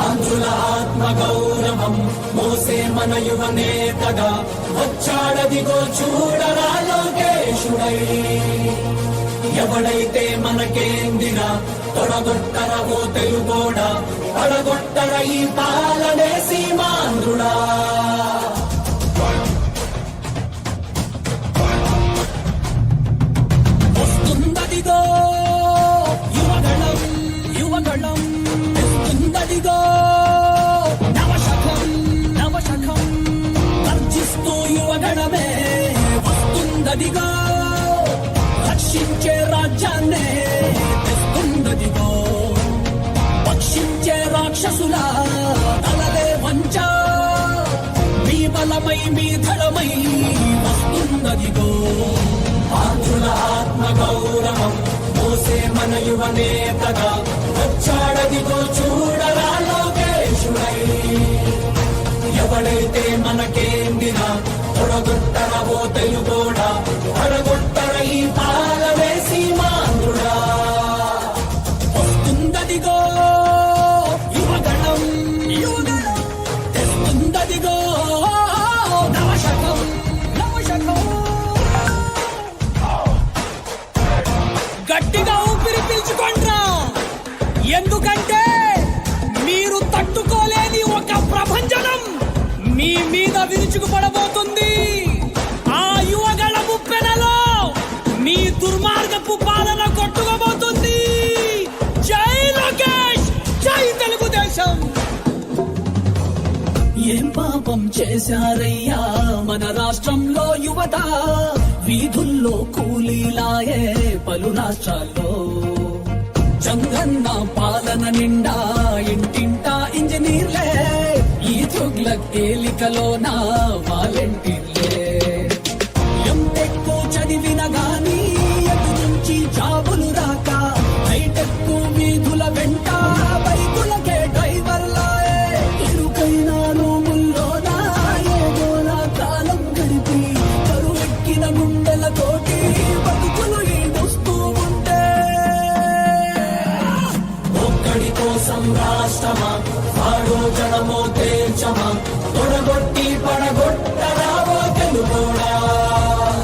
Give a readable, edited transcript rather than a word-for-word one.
ఆంధ్రుల ఆత్మగౌరవం మోసే మన యువనేతగా వచ్చాడదిగో చూడరా లోకేశుడై. ఎవడైతే మనకేందిరా తొడగొట్టరవో తెలుగోడా, పడగొట్టర ఈ పాలనే సీమాంధ్రుడా. వస్తుందదిగో యువగళం యువగళం, వస్తుందదిగో నవశకం నవశకం, గర్జిస్తూ యువగణమే వస్తుందదిగో, రక్షించే రాజ్యాన్నే తెస్తుందదిగో, పక్షించే రాక్షసుల తలలే వంచ, మీ బలమై మీ ధరమై వస్తుందదిగో. ఆంధ్రుల ఆత్మగౌరవం మోసే మన యువనేతగా వచ్చాడదిగో చూడరా లోకేశుడై. ఎవడైతే మనకేందినా తొడగొట్టరవో తెలుగోడా, పడగొట్టర ఈ పాలనే సీమాంధ్రుడా. వస్తుందదిగో యువగణం యువగణం, తెస్తుందదిగో నవశకం నవశకం. గట్టిగా ఊపిరి పీల్చుకోండ్రా, ఎందుకంటే మీరు తట్టుకోలేని ఒక ప్రభంజనం మీ మీద విరుచుకుపడబోతుంది. ఆ యువగళ ముప్పెనలో మీ దుర్మార్గపు పాలన కొట్టుకోబోతుంది. జై లోకేష్, జై తెలుగుదేశం. ఏం పాపం చేశారయ్యా మన రాష్ట్రంలో యువత, వీధుల్లో కూలీలాయే పలు రాష్ట్రాల్లో. జంగన్న పాలన నిండా ఇంటింటా ఇంజనీర్లే, ఈ తుగ్లక్ ఏలికలోన వాలంటీర్లే. ఎంటెక్కు చదివిన గాని ఎటు నుంచి జాబులు రాక, హైటెక్కు వీధుల వెంట బైకులకే డ్రైవర్లాయే. ఇరుకైన రూముల్లోనా ఏదోలా కాలం గడిపి, కరువెక్కిన గుండెలతోటి బతుకులు ఈడుస్తూ ఉంటే, ఒక్కడి కోసం రాష్ట్రమా వాడో జనమో తేల్చమా, తొడగొట్టి పడగొట్టి